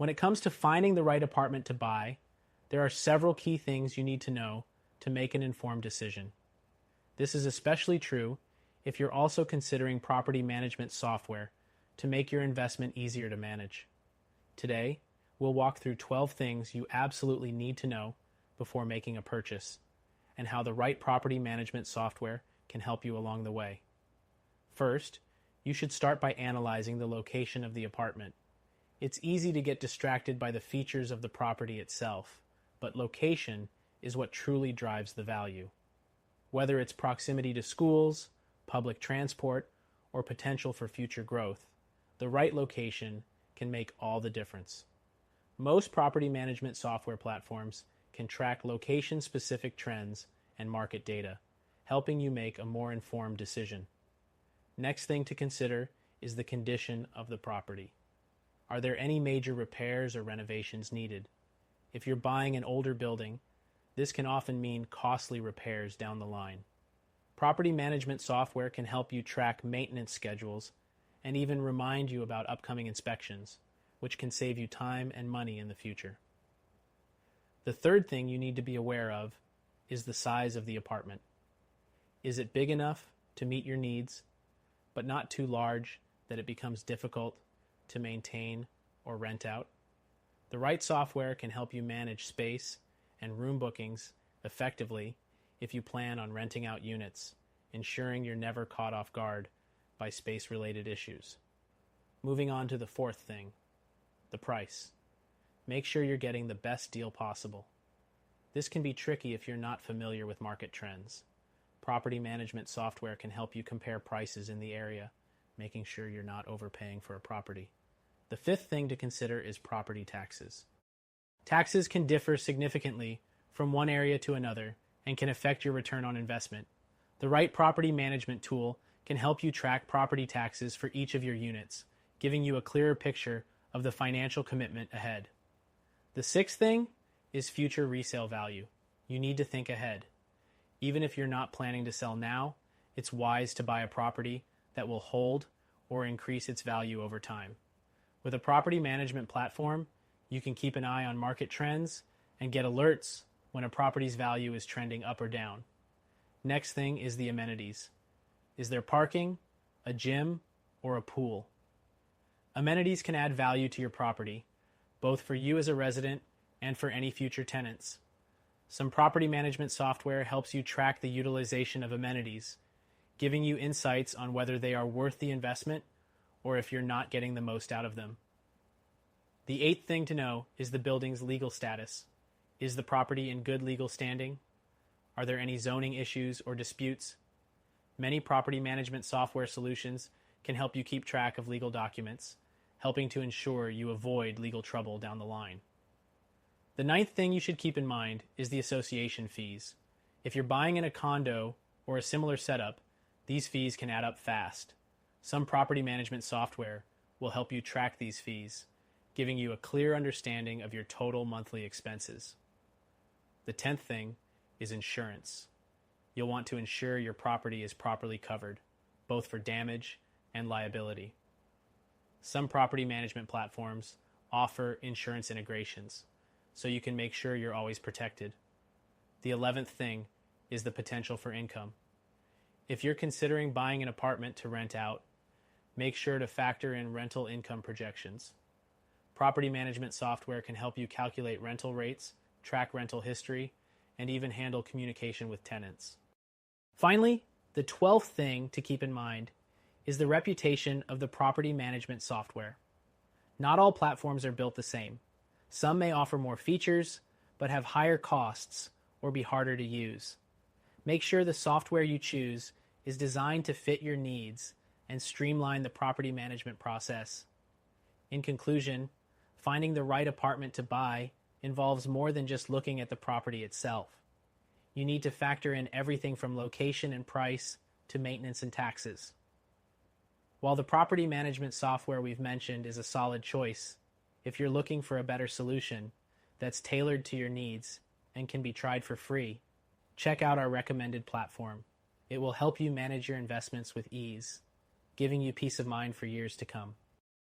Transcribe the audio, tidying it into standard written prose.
When it comes to finding the right apartment to buy, there are several key things you need to know to make an informed decision. This is especially true if you're also considering property management software to make your investment easier to manage. Today, we'll walk through 12 things you absolutely need to know before making a purchase, and how the right property management software can help you along the way. First, you should start by analyzing the location of the apartment. It's easy to get distracted by the features of the property itself, but location is what truly drives the value. Whether it's proximity to schools, public transport, or potential for future growth, the right location can make all the difference. Most property management software platforms can track location-specific trends and market data, helping you make a more informed decision. Next thing to consider is the condition of the property. Are there any major repairs or renovations needed? If you're buying an older building, this can often mean costly repairs down the line. Property management software can help you track maintenance schedules and even remind you about upcoming inspections, which can save you time and money in the future. The third thing you need to be aware of is the size of the apartment. Is it big enough to meet your needs, but not too large that it becomes difficult to maintain or rent out? The right software can help you manage space and room bookings effectively if you plan on renting out units, ensuring you're never caught off guard by space-related issues. Moving on to the fourth thing, the price. Make sure you're getting the best deal possible. This can be tricky if you're not familiar with market trends. Property management software can help you compare prices in the area, making sure you're not overpaying for a property. The fifth thing to consider is property taxes. Taxes can differ significantly from one area to another and can affect your return on investment. The right property management tool can help you track property taxes for each of your units, giving you a clearer picture of the financial commitment ahead. The sixth thing is future resale value. You need to think ahead. Even if you're not planning to sell now, it's wise to buy a property that will hold or increase its value over time. With a property management platform, you can keep an eye on market trends and get alerts when a property's value is trending up or down. Next thing is the amenities. Is there parking, a gym, or a pool? Amenities can add value to your property, both for you as a resident and for any future tenants. Some property management software helps you track the utilization of amenities, giving you insights on whether they are worth the investment or if you're not getting the most out of them. The eighth thing to know is the building's legal status. Is the property in good legal standing? Are there any zoning issues or disputes? Many property management software solutions can help you keep track of legal documents, helping to ensure you avoid legal trouble down the line. The ninth thing you should keep in mind is the association fees. If you're buying in a condo or a similar setup, these fees can add up fast. Some property management software will help you track these fees, giving you a clear understanding of your total monthly expenses. The 10th thing is insurance. You'll want to ensure your property is properly covered, both for damage and liability. Some property management platforms offer insurance integrations, so you can make sure you're always protected. The 11th thing is the potential for income. If you're considering buying an apartment to rent out, make sure to factor in rental income projections. Property management software can help you calculate rental rates, track rental history, and even handle communication with tenants. Finally, the 12th thing to keep in mind is the reputation of the property management software. Not all platforms are built the same. Some may offer more features, but have higher costs or be harder to use. Make sure the software you choose is designed to fit your needs and streamline the property management process. In conclusion, finding the right apartment to buy involves more than just looking at the property itself. You need to factor in everything from location and price to maintenance and taxes. While the property management software we've mentioned is a solid choice, if you're looking for a better solution that's tailored to your needs and can be tried for free, check out our recommended platform. It will help you manage your investments with ease, giving you peace of mind for years to come.